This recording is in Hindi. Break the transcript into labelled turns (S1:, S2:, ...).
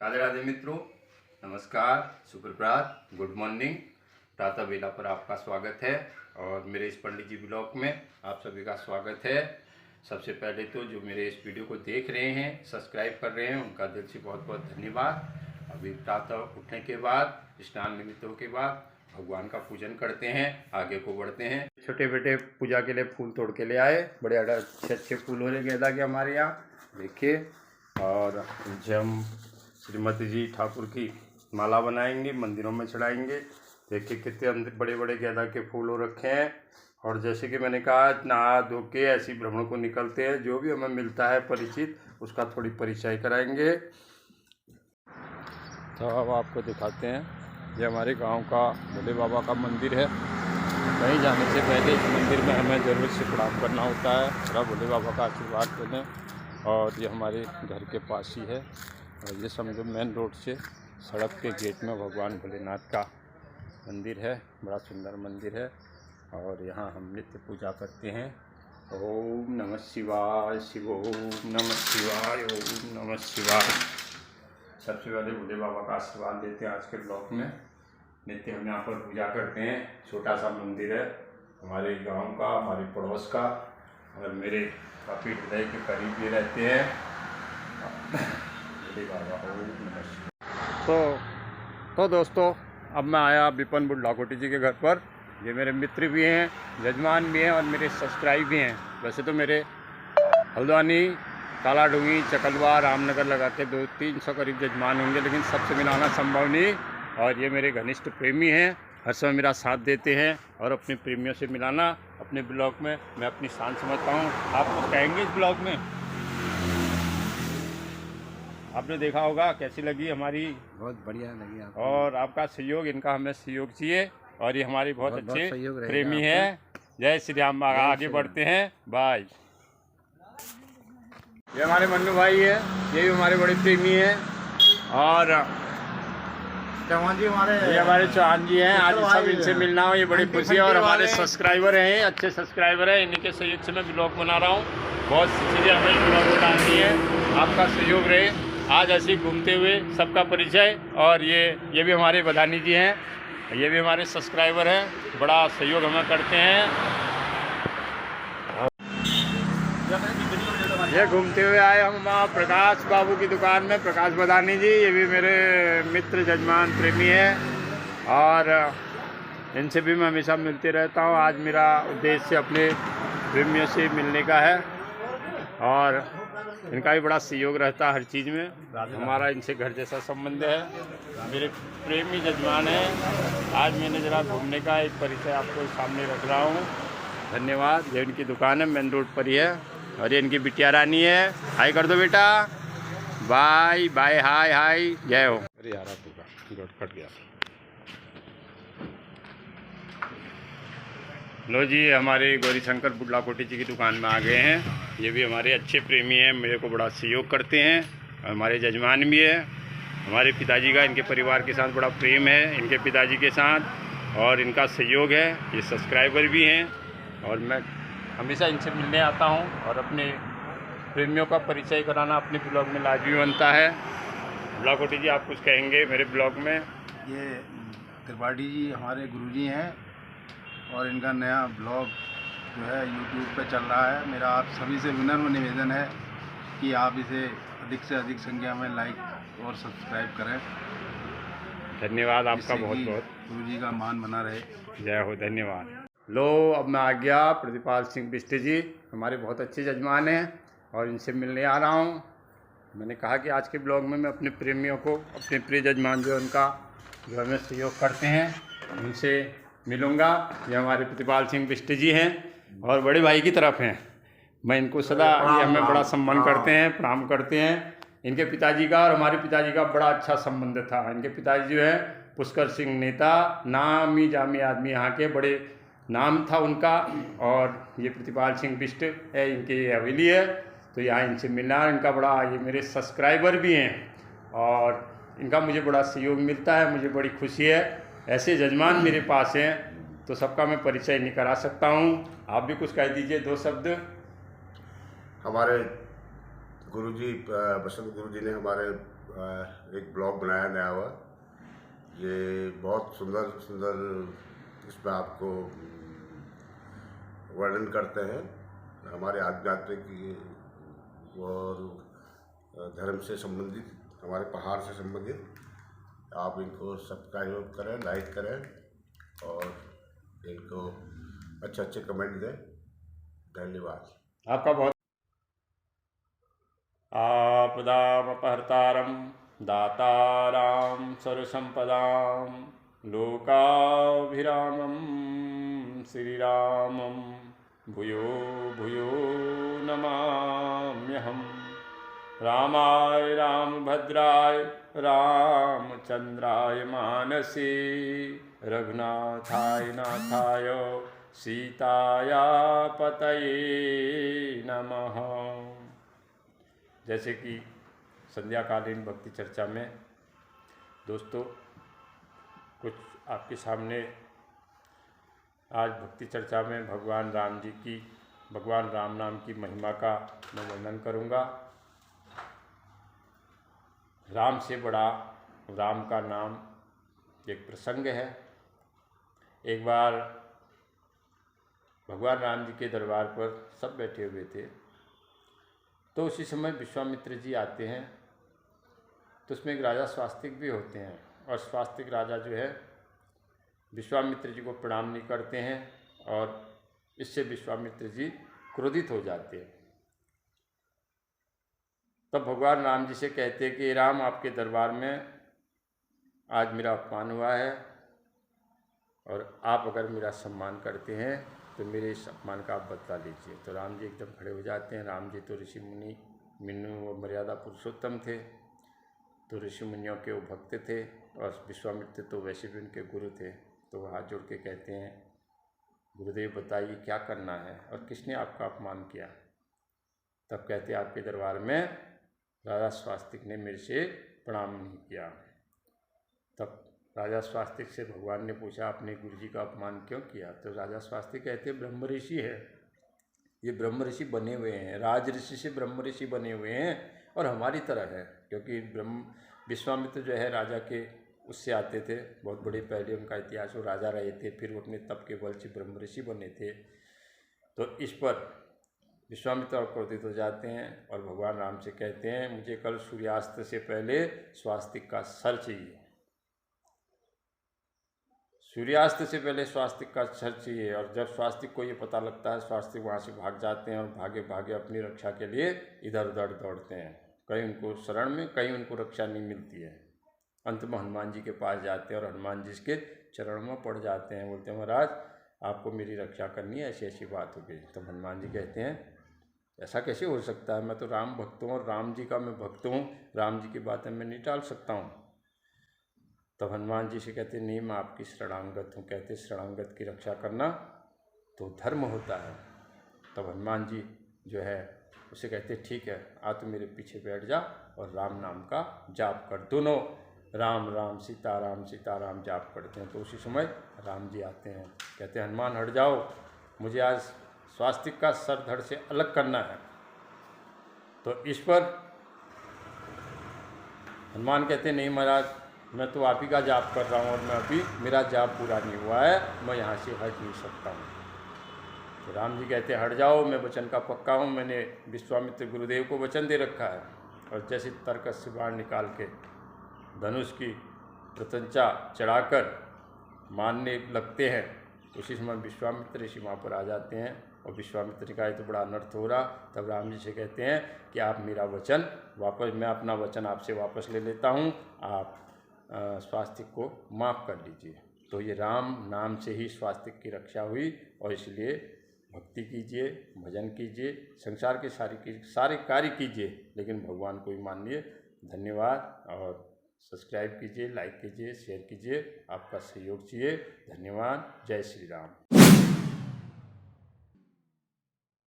S1: राधे राधे मित्रों, नमस्कार, सुप्रभात, गुड मॉर्निंग। प्रातः वेला पर आपका स्वागत है और मेरे इस पंडित जी ब्लॉग में आप सभी का स्वागत है। सबसे पहले तो जो मेरे इस वीडियो को देख रहे हैं, सब्सक्राइब कर रहे हैं, उनका दिल से बहुत बहुत धन्यवाद। अभी प्रातः उठने के बाद, स्नान निमित्त के बाद भगवान का पूजन करते हैं, आगे को बढ़ते हैं। छोटे बेटे पूजा के लिए फूल तोड़ के ले आए, बड़े अच्छे अच्छे फूल हो रहे गेंदा के हमारे यहाँ, देखिए। और हम श्रीमती जी ठाकुर की माला बनाएंगे, मंदिरों में चढ़ाएंगे। देखिए कितने अंदर बड़े बड़े गेंदा के फूल हो रखे हैं। और जैसे कि मैंने कहा, नहा धो के ऐसी भ्रमण को निकलते हैं, जो भी हमें मिलता है परिचित उसका थोड़ी परिचय कराएंगे। तो अब आपको दिखाते हैं, ये हमारे गांव का भोले बाबा का मंदिर है। कहीं जाने से पहले इस मंदिर में हमें ज़रूर से प्रणाम करना होता है, थोड़ा भोले बाबा का आशीर्वाद लें। और ये हमारे घर के पास ही है, और ये समझो मेन रोड से सड़क के गेट में भगवान भोलेनाथ का मंदिर है। बड़ा सुंदर मंदिर है और यहाँ हम नित्य पूजा करते हैं। ओम नमः शिवाय, शिव ओम नमः शिवाय, ओम नमः शिवाय। सबसे पहले भोले बाबा का आशीर्वाद लेते हैं आज के ब्लॉग में। नित्य हम यहाँ पर पूजा करते हैं। छोटा सा मंदिर है हमारे गांव का, हमारे पड़ोस का, और मेरे काफ़ी हृदय के करीब ये रहते हैं। तो दोस्तों, अब मैं आया विपन बुढ़लाकोटी जी के घर पर। ये मेरे मित्र भी हैं, जजमान भी हैं और मेरे सब्सक्राइब भी हैं। वैसे तो मेरे हल्द्वानी, कालाडूंगी, चकलवा, रामनगर लगा के 200-300 करीब जजमान होंगे, लेकिन सबसे मिलाना संभव नहीं। और ये मेरे घनिष्ठ प्रेमी हैं, हर समय मेरा साथ देते हैं। और अपने प्रेमियों से मिलाना अपने ब्लॉग में मैं अपनी शान समझता हूँ। आप कुछ कहेंगे इस ब्लॉग में? आपने देखा होगा कैसी लगी हमारी?
S2: बहुत बढ़िया लगी आपको।
S1: और आपका सहयोग, इनका हमें सहयोग चाहिए। और ये हमारे बहुत अच्छे प्रेमी हैं। जय श्री राम। आगे बढ़ते हैं, बाय। ये हमारे मन्नू भाई है, ये भी हमारे बड़े प्रेमी हैं। और
S2: चौहान जी
S1: ये हमारे चौहान जी हैं। आज सब इनसे मिलना हो, ये बड़ी खुशी है। और हमारे सब्सक्राइबर हैं, अच्छे सब्सक्राइबर हैं, इन्हीं के सहयोग से मैं ब्लॉग बना रहा हूँ। बहुत सी चीज़ें हमें ब्लॉग में डालनी है, आपका सहयोग रहे। आज ऐसे घूमते हुए सबका परिचय। और ये भी हमारे बधानी जी हैं, ये भी हमारे सब्सक्राइबर हैं, बड़ा सहयोग हमें करते हैं। ये घूमते हुए आए हम प्रकाश बाबू की दुकान में, प्रकाश बदानी जी, ये भी मेरे मित्र, जजमान, प्रेमी हैं। और इनसे भी मैं हमेशा मिलते रहता हूँ। आज मेरा उद्देश्य अपने प्रेमियों से मिलने का है और इनका भी बड़ा सहयोग रहता है हर चीज़ में। हमारा इनसे घर जैसा संबंध है, मेरे प्रेमी जजमान हैं। आज मैंने ज़रा घूमने का एक परिचय आपको सामने रख रहा हूँ। धन्यवाद। ये इनकी दुकान है, मेन रोड पर ही है। और ये इनकी बिटिया रानी है। हाय कर दो बेटा, बाय बाय, हाय हाय, जय हो। अरे यार आपका कट गया। लो जी, हमारे गौरी शंकर बुढ़लाकोटी जी की दुकान में आ गए हैं। ये भी हमारे अच्छे प्रेमी हैं, मेरे को बड़ा सहयोग करते हैं। और हमारे जजमान भी है। हमारे पिताजी का इनके परिवार के साथ बड़ा प्रेम है, इनके पिताजी के साथ, और इनका सहयोग है। ये सब्सक्राइबर भी हैं और मैं हमेशा इनसे मिलने आता हूँ। और अपने प्रेमियों का परिचय कराना अपने ब्लॉग में लाजमी बनता है। बुढ़लाकोटी जी, आप कुछ कहेंगे मेरे ब्लॉग में?
S2: ये त्रिपाठी जी हमारे गुरुजी हैं और इनका नया ब्लॉग जो है यूट्यूब पे चल रहा है। मेरा आप सभी से विनम्र निवेदन है कि आप इसे अधिक से अधिक संख्या में लाइक और सब्सक्राइब करें।
S1: धन्यवाद आपका बहुत बहुत।
S2: गुरुजी का मान बना रहे।
S1: जय हो, धन्यवाद। लो, अब मैं आ गया। प्रतिपाल सिंह बिष्ट जी हमारे बहुत अच्छे जजमान हैं और इनसे मिलने आ रहा हूँ। मैंने कहा कि आज के ब्लॉग में मैं अपने प्रेमियों को, अपने प्रिय जजमान जो उनका जो हमें सहयोग करते हैं, उनसे मिलूँगा। ये हमारे प्रतिपाल सिंह बिष्ट जी हैं और बड़े भाई की तरफ हैं। मैं इनको सदा, ये हमें बड़ा सम्मान करते हैं, प्रणाम करते हैं। इनके पिताजी का और हमारे पिताजी का बड़ा अच्छा संबंध था। इनके पिताजी जो है पुष्कर सिंह नेता, नामी जामी आदमी, यहाँ के बड़े नाम था उनका। और ये प्रतिपाल सिंह बिष्ट है, इनकी हवेली है। तो यहाँ इनसे मिलना, इनका बड़ा, ये मेरे सब्सक्राइबर भी हैं और इनका मुझे बड़ा सहयोग मिलता है, मुझे बड़ी खुशी है। ऐसे जजमान मेरे पास हैं तो सबका मैं परिचय नहीं करा सकता हूँ। आप भी कुछ कह दीजिए, 2 शब्द।
S3: हमारे गुरुजी, बसंत गुरुजी ने हमारे एक ब्लॉग बनाया नया हुआ। ये बहुत सुंदर सुंदर इसमें आपको वर्णन करते हैं हमारे आध्यात्मिक और धर्म से संबंधित, हमारे पहाड़ से संबंधित। आप इनको सब्सक्राइब करें, लाइक करें और इनको अच्छे अच्छे कमेंट दें। धन्यवाद।
S1: आपका बहुत। आपदामपहर्तारं दातारां सर्वसम्पदां लोकाभिरामं श्रीरामं भूयो भूयो नमाम्यहम्। रामाय रामभद्राय रामचन्द्राय मानसे रघुनाथाय नाथाय सीताया पतये नमः। जैसे कि संध्याकालीन भक्ति चर्चा में दोस्तों कुछ आपके सामने आज भक्ति चर्चा में भगवान राम नाम की महिमा का मैं वर्णन करूँगा। राम से बड़ा राम का नाम एक प्रसंग है। एक बार भगवान राम जी के दरबार पर सब बैठे हुए थे, तो उसी समय विश्वामित्र जी आते हैं। तो उसमें एक राजा स्वास्तिक भी होते हैं, और स्वास्तिक राजा जो है विश्वामित्र जी को प्रणाम नहीं करते हैं, और इससे विश्वामित्र जी क्रोधित हो जाते हैं। तब भगवान राम जी से कहते हैं कि राम, आपके दरबार में आज मेरा अपमान हुआ है, और आप अगर मेरा सम्मान करते हैं तो मेरे इस अपमान का आप बदला लीजिए। तो राम जी एकदम खड़े हो जाते हैं। राम जी तो ऋषि मुनि और मर्यादा पुरुषोत्तम थे, तो ऋषि मुनियों के वो भक्त थे, और विश्वामित्र तो वैसे भी उनके गुरु थे। तो वो हाथ जोड़ के कहते हैं, गुरुदेव बताइए क्या करना है और किसने आपका अपमान किया। तब कहते हैं, आपके दरबार में राजा स्वास्तिक ने मेरे से प्रणाम नहीं किया। तब राजा स्वास्तिक से भगवान ने पूछा, आपने गुरु जी का अपमान क्यों किया। तो राजा स्वास्तिक कहते हैं, ब्रह्म ऋषि है, ये ब्रह्म ऋषि बने हुए हैं, राज ऋषि से ब्रह्म ऋषि बने हुए हैं, और हमारी तरह है। क्योंकि विश्वामित्र जो है राजा के उससे आते थे, बहुत बड़े पहले उनका इतिहास, वो राजा रहे थे, फिर वो अपने तप के बल से ब्रह्म ऋषि बने थे। तो इस पर विश्वामित्र और क्रोधित हो जाते हैं, और भगवान राम से कहते हैं, मुझे कल सूर्यास्त से पहले स्वास्तिक का सर चाहिए। सूर्यास्त से पहले स्वास्तिक का सर चाहिए। और जब स्वास्तिक को ये पता लगता है, स्वास्तिक वहाँ से भाग जाते हैं, और भागे भागे अपनी रक्षा के लिए इधर उधर दौड़ते हैं। कहीं उनको शरण में, कहीं उनको रक्षा नहीं मिलती है। अंत में हनुमान जी के पास जाते हैं, और हनुमान जी के चरणों में पड़ जाते हैं। बोलते हैं, महाराज आपको मेरी रक्षा करनी है, ऐसी ऐसी बात हो गई। तो हनुमान जी कहते हैं, ऐसा कैसे हो सकता है, मैं तो राम भक्त हूँ, और राम जी का मैं भक्त हूँ, राम जी की बातें मैं नहीं टाल सकता हूँ। तब हनुमान जी से कहते, नहीं मैं आपकी शरणागत हूँ। कहते, शरणागत की रक्षा करना तो धर्म होता है। तब हनुमान जी जो है उसे कहते, ठीक है, आ तो मेरे पीछे बैठ जा और राम नाम का जाप कर। दोनों राम राम सीता राम जाप करते हैं। तो उसी समय राम जी आते हैं, कहते हैं, हनुमान हट जाओ, मुझे आज स्वास्तिक का सर धड़ से अलग करना है। तो इस पर हनुमान कहते, नहीं महाराज, मैं तो आप ही का जाप कर रहा हूँ, और मैं अभी मेरा जाप पूरा नहीं हुआ है, मैं यहाँ से हट नहीं सकता हूँ। तो राम जी कहते, हट जाओ, मैं वचन का पक्का हूँ, मैंने विश्वामित्र गुरुदेव को वचन दे रखा है। और जैसे तर्कस से बाण निकाल के धनुष की प्रत्यंचा चढ़ाकर मारने लगते हैं, उसी समय विश्वामित्र ऋषि वहाँ पर आ जाते हैं, और विश्वामित्र का ये तो बड़ा अनर्थ हो रहा। तब राम जी से कहते हैं कि आप मेरा वचन वापस, मैं अपना वचन आपसे वापस ले लेता हूँ, आप स्वास्तिक को माफ़ कर लीजिए। तो ये राम नाम से ही स्वास्तिक की रक्षा हुई, और इसलिए भक्ति कीजिए, भजन कीजिए, संसार के सारे कार्य कीजिए, लेकिन भगवान को ही मानिए। धन्यवाद। और सब्सक्राइब कीजिए, लाइक कीजिए, शेयर कीजिए, आपका सहयोग चाहिए। धन्यवाद। जय श्री राम।